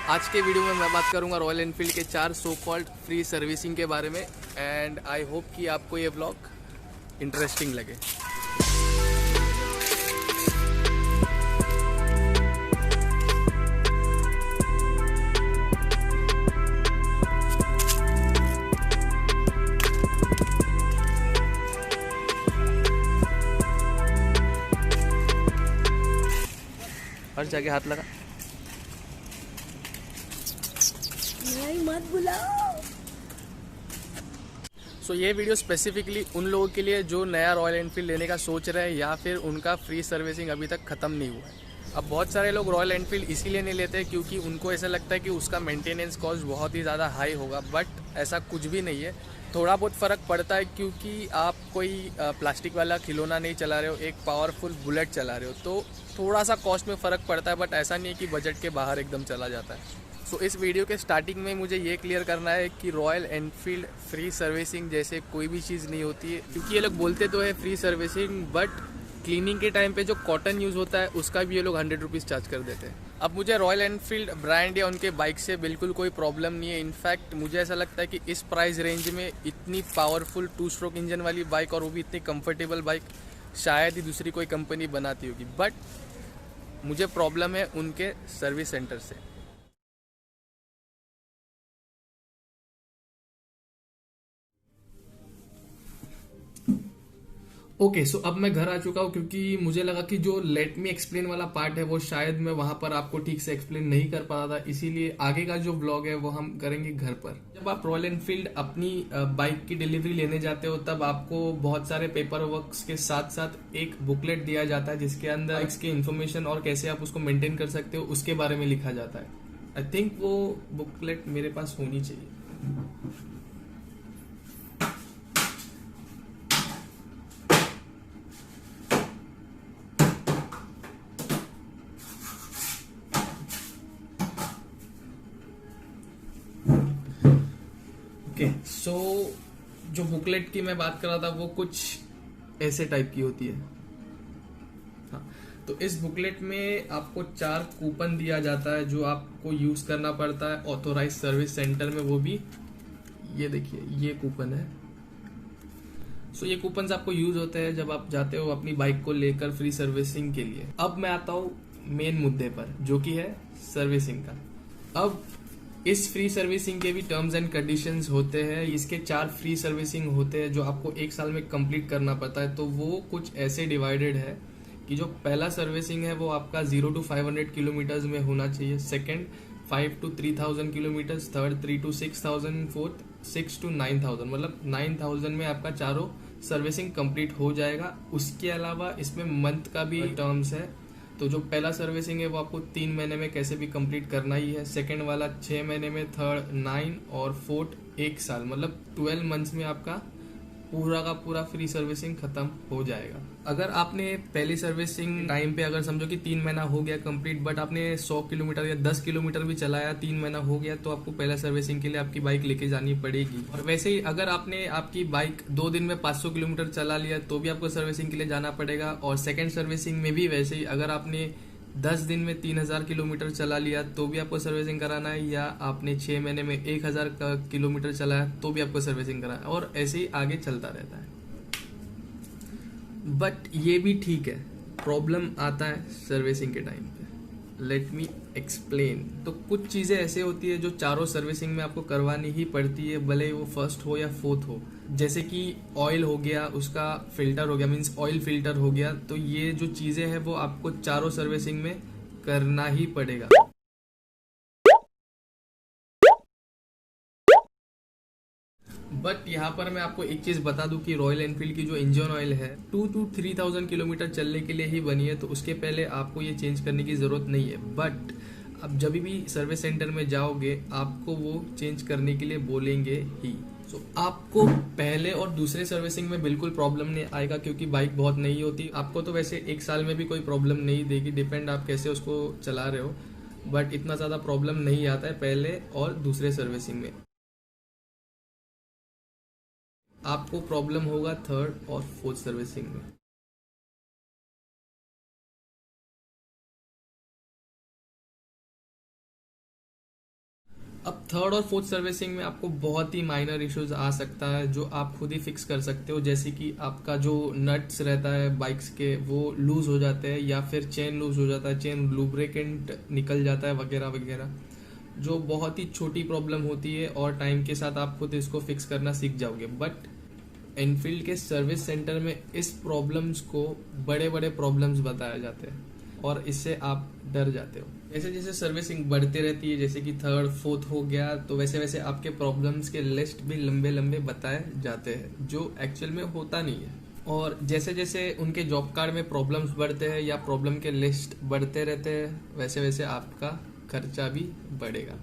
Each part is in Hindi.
आज के वीडियो में मैं बात करूंगा रॉयल एनफील्ड के 4 सो कॉल्ड फ्री सर्विसिंग के बारे में। एंड आई होप कि आपको ये व्लॉग इंटरेस्टिंग लगे। हर जगह हाथ लगा, नहीं मत बुलाओ। ये वीडियो स्पेसिफिकली उन लोगों के लिए जो नया रॉयल एनफील्ड लेने का सोच रहे हैं या फिर उनका फ्री सर्विसिंग अभी तक ख़त्म नहीं हुआ है। अब बहुत सारे लोग रॉयल एनफील्ड इसीलिए नहीं लेते क्योंकि उनको ऐसा लगता है कि उसका मेंटेनेंस कॉस्ट बहुत ही ज़्यादा हाई होगा, बट ऐसा कुछ भी नहीं है। थोड़ा बहुत फ़र्क पड़ता है क्योंकि आप कोई प्लास्टिक वाला खिलौना नहीं चला रहे हो, एक पावरफुल बुलेट चला रहे हो, तो थोड़ा सा कॉस्ट में फ़र्क पड़ता है, बट ऐसा नहीं है कि बजट के बाहर एकदम चला जाता है। इस वीडियो के स्टार्टिंग में मुझे ये क्लियर करना है कि रॉयल एनफील्ड फ्री सर्विसिंग जैसे कोई भी चीज़ नहीं होती है, क्योंकि ये लोग बोलते तो है फ्री सर्विसिंग, बट क्लीनिंग के टाइम पे जो कॉटन यूज़ होता है उसका भी ये लोग 100 रुपीज़ चार्ज कर देते हैं। अब मुझे रॉयल एनफील्ड ब्रांड या उनके बाइक से बिल्कुल कोई प्रॉब्लम नहीं है। इनफैक्ट मुझे ऐसा लगता है कि इस प्राइस रेंज में इतनी पावरफुल 2 स्ट्रोक इंजन वाली बाइक और वो भी इतनी कंफर्टेबल बाइक शायद ही दूसरी कोई कंपनी बनाती होगी, बट मुझे प्रॉब्लम है उनके सर्विस सेंटर से। ओके, सो अब मैं घर आ चुका हूँ क्योंकि मुझे लगा कि जो लेट मी एक्सप्लेन वाला पार्ट है वो शायद मैं वहां पर आपको ठीक से एक्सप्लेन नहीं कर पा रहा था, इसीलिए आगे का जो व्लॉग है वो हम करेंगे घर पर। जब आप रॉयल एनफील्ड अपनी बाइक की डिलीवरी लेने जाते हो तब आपको बहुत सारे पेपर वर्क के साथ साथ एक बुकलेट दिया जाता है जिसके अंदर बाइक्स की इन्फॉर्मेशन और कैसे आप उसको मेंटेन कर सकते हो उसके बारे में लिखा जाता है। आई थिंक वो बुकलेट मेरे पास होनी चाहिए। सो जो बुकलेट की मैं बात कर रहा था वो कुछ ऐसे टाइप की होती है। हाँ, तो इस बुकलेट में आपको 4 कूपन दिया जाता है जो आपको यूज करना पड़ता है ऑथोराइज सर्विस सेंटर में। वो भी ये देखिए, ये कूपन है। ये कूपन आपको यूज होते हैं जब आप जाते हो अपनी बाइक को लेकर फ्री सर्विसिंग के लिए। अब मैं आता हूँ मेन मुद्दे पर जो कि है सर्विसिंग का। अब इस फ्री सर्विसिंग के भी टर्म्स एंड कंडीशंस होते हैं। इसके 4 फ्री सर्विसिंग होते हैं जो आपको 1 साल में कंप्लीट करना पड़ता है। तो वो कुछ ऐसे डिवाइडेड है कि जो पहला सर्विसिंग है वो आपका 0 to 500 किलोमीटर्स में होना चाहिए, second 5 to 3000 kilometres, third 3 to 6000, fourth 6 to 9000, मतलब 9000 में आपका चारों सर्विसिंग कंप्लीट हो जाएगा। उसके अलावा इसमें मंथ का भी टर्म्स है। तो जो पहला सर्विसिंग है वो आपको 3 महीने में कैसे भी कंप्लीट करना ही है, सेकंड वाला 6 महीने में, थर्ड 9 और फोर्थ 1 साल, मतलब 12 मंथ्स में आपका पूरा का पूरा फ्री सर्विसिंग खत्म हो जाएगा। अगर आपने पहली सर्विसिंग टाइम पे अगर समझो कि 3 महीना हो गया कंप्लीट, बट आपने 100 किलोमीटर या 10 किलोमीटर भी चलाया, 3 महीना हो गया, तो आपको पहला सर्विसिंग के लिए आपकी बाइक लेके जानी पड़ेगी। और वैसे ही अगर आपने आपकी बाइक 2 दिन में 500 किलोमीटर चला लिया तो भी आपको सर्विसिंग के लिए जाना पड़ेगा। और सेकेंड सर्विसिंग में भी वैसे ही, अगर आपने 10 दिन में 3000 किलोमीटर चला लिया तो भी आपको सर्विसिंग कराना है, या आपने 6 महीने में 1000 किलोमीटर चलाया तो भी आपको सर्विसिंग कराना है, और ऐसे ही आगे चलता रहता है। बट ये भी ठीक है, प्रॉब्लम आता है सर्विसिंग के टाइम पे। Let me explain. तो कुछ चीज़ें ऐसे होती है जो चारों सर्विसिंग में आपको करवानी ही पड़ती है, भले वो फर्स्ट हो या फोर्थ हो। जैसे कि ऑयल हो गया, उसका फिल्टर हो गया, मीन्स ऑयल फिल्टर हो गया। तो ये जो चीज़ें हैं वो आपको चारों सर्विसिंग में करना ही पड़ेगा। बट यहाँ पर मैं आपको एक चीज बता दूं कि रॉयल एनफील्ड की जो इंजन ऑयल है 2 to 3000 किलोमीटर चलने के लिए ही बनी है, तो उसके पहले आपको ये चेंज करने की जरूरत नहीं है। बट अब जब भी सर्विस सेंटर में जाओगे आपको वो चेंज करने के लिए बोलेंगे ही। आपको पहले और दूसरे सर्विसिंग में बिल्कुल प्रॉब्लम नहीं आएगा क्योंकि बाइक बहुत नई होती। आपको तो वैसे 1 साल में भी कोई प्रॉब्लम नहीं देगी, डिपेंड आप कैसे उसको चला रहे हो, बट इतना ज्यादा प्रॉब्लम नहीं आता है पहले और दूसरे सर्विसिंग में। आपको प्रॉब्लम होगा थर्ड और फोर्थ सर्विसिंग में। अब थर्ड और फोर्थ सर्विसिंग में आपको बहुत ही माइनर इश्यूज आ सकता है जो आप खुद ही फिक्स कर सकते हो, जैसे कि आपका जो नट्स रहता है बाइक्स के वो लूज हो जाते हैं, या फिर चेन लूज हो जाता है, चेन लुब्रिकेंट निकल जाता है वगैरह वगैरह, जो बहुत ही छोटी प्रॉब्लम होती है और टाइम के साथ आप खुद इसको फिक्स करना सीख जाओगे। बट एनफील्ड के सर्विस सेंटर में इस प्रॉब्लम्स को बड़े बड़े प्रॉब्लम्स बताए जाते हैं और इससे आप डर जाते हो। जैसे जैसे सर्विसिंग बढ़ती रहती है, जैसे कि थर्ड फोर्थ हो गया, तो वैसे वैसे आपके प्रॉब्लम्स के लिस्ट भी लंबे लंबे बताए जाते हैं, जो एक्चुअल में होता नहीं है। और जैसे जैसे उनके जॉब कार्ड में प्रॉब्लम्स बढ़ते हैं या प्रॉब्लम के लिस्ट बढ़ते रहते हैं, वैसे वैसे आपका खर्चा भी बढ़ेगा।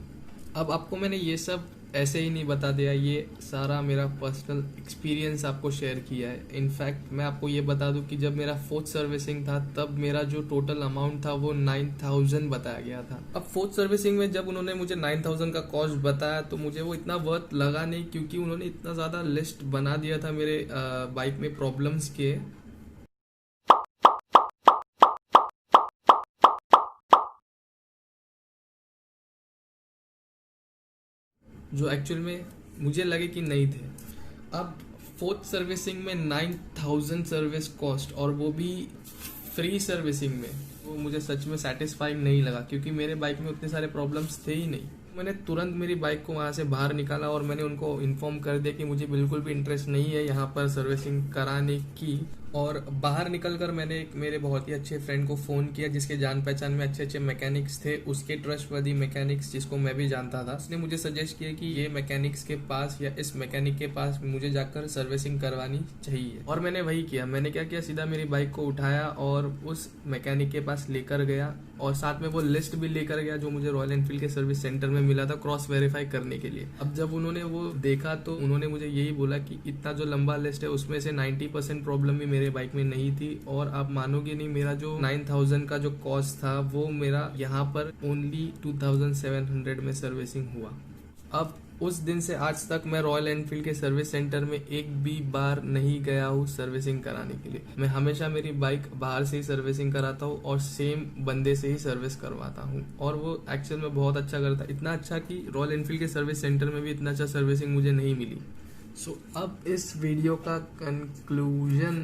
अब आपको मैंने ये सब ऐसे ही नहीं बता दिया, ये सारा मेरा पर्सनल एक्सपीरियंस आपको शेयर किया है। इनफैक्ट मैं आपको ये बता दूं कि जब मेरा फोर्थ सर्विसिंग था तब मेरा जो टोटल अमाउंट था वो 9000 बताया गया था। अब फोर्थ सर्विसिंग में जब उन्होंने मुझे 9000 का कॉस्ट बताया तो मुझे वो इतना वर्थ लगा नहीं, क्योंकि उन्होंने इतना ज़्यादा लिस्ट बना दिया था मेरे बाइक में प्रॉब्लम्स के। जो एक्चुअल में मुझे लगे कि नहीं थे। अब फोर्थ सर्विसिंग में 9000 सर्विस कॉस्ट, और वो भी फ्री सर्विसिंग में, वो मुझे सच में सेटिस्फाइंग नहीं लगा, क्योंकि मेरे बाइक में उतने सारे प्रॉब्लम्स थे ही नहीं। मैंने तुरंत मेरी बाइक को वहाँ से बाहर निकाला और मैंने उनको इन्फॉर्म कर दिया कि मुझे बिल्कुल भी इंटरेस्ट नहीं है यहाँ पर सर्विसिंग कराने की। और बाहर निकलकर मैंने एक मेरे बहुत ही अच्छे फ्रेंड को फ़ोन किया जिसके जान पहचान में अच्छे अच्छे मैकेनिक्स थे, उसके ट्रस्टवर्दी मैकेनिक्स जिसको मैं भी जानता था। उसने मुझे सजेस्ट किया कि ये मैकेनिक्स के पास या इस मैकेनिक के पास मुझे जाकर सर्विसिंग करवानी चाहिए, और मैंने वही किया। मैंने क्या किया, सीधा मेरी बाइक को उठाया और उस मैकेनिक के पास लेकर गया, और साथ में वो लिस्ट भी लेकर गया जो मुझे रॉयल एनफील्ड के सर्विस सेंटर में मिला था क्रॉस वेरीफाई करने के लिए। अब जब उन्होंने वो देखा तो उन्होंने मुझे यही बोला कि इतना जो लंबा लिस्ट है उसमें से 90% प्रॉब्लम भी मेरे बाइक में नहीं थी, और आप मानोगे नहीं, मेरा जो 9000 का जो कॉस्ट था वो मेरा यहाँ पर ओनली 2700 में सर्विसिंग हुआ। अब उस दिन से आज तक मैं रॉयल एनफील्ड के सर्विस सेंटर में एक भी बार नहीं गया हूँ सर्विसिंग कराने के लिए। मैं हमेशा मेरी बाइक बाहर से ही सर्विसिंग कराता हूँ और सेम बंदे से ही सर्विस करवाता हूँ, और वो एक्चुअल में बहुत अच्छा करता है। इतना अच्छा कि रॉयल एनफील्ड के सर्विस सेंटर में भी इतना अच्छा सर्विसिंग मुझे नहीं मिली। अब इस वीडियो का कंक्लूजन,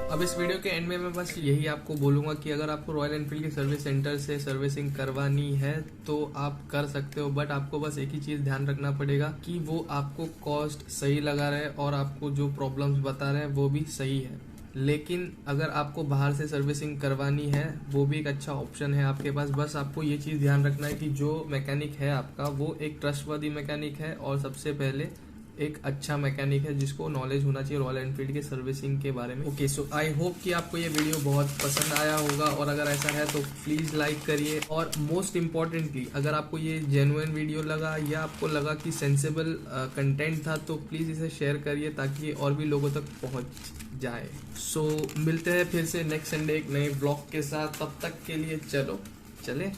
अब इस वीडियो के एंड में मैं बस यही आपको बोलूँगा कि अगर आपको रॉयल एनफील्ड के सर्विस सेंटर से सर्विसिंग करवानी है तो आप कर सकते हो, बट आपको बस एक ही चीज़ ध्यान रखना पड़ेगा कि वो आपको कॉस्ट सही लगा रहे और आपको जो प्रॉब्लम्स बता रहे हैं वो भी सही है। लेकिन अगर आपको बाहर से सर्विसिंग करवानी है वो भी एक अच्छा ऑप्शन है आपके पास। बस आपको ये चीज़ ध्यान रखना है कि जो मैकेनिक है आपका वो एक ट्रस्टवर्दी मैकेनिक है, और सबसे पहले एक अच्छा मैकेनिक है जिसको नॉलेज होना चाहिए रॉयल एनफील्ड के सर्विसिंग के बारे में। ओके, सो आई होप कि आपको ये वीडियो बहुत पसंद आया होगा, और अगर ऐसा है तो प्लीज़ लाइक करिए, और मोस्ट इम्पॉर्टेंटली अगर आपको ये जेन्युइन वीडियो लगा या आपको लगा कि सेंसिबल कंटेंट था तो प्लीज़ इसे शेयर करिए ताकि ये और भी लोगों तक पहुँच जाए। सो मिलते हैं फिर से नेक्स्ट संडे एक नए ब्लॉग के साथ, तब तक के लिए चलो चले।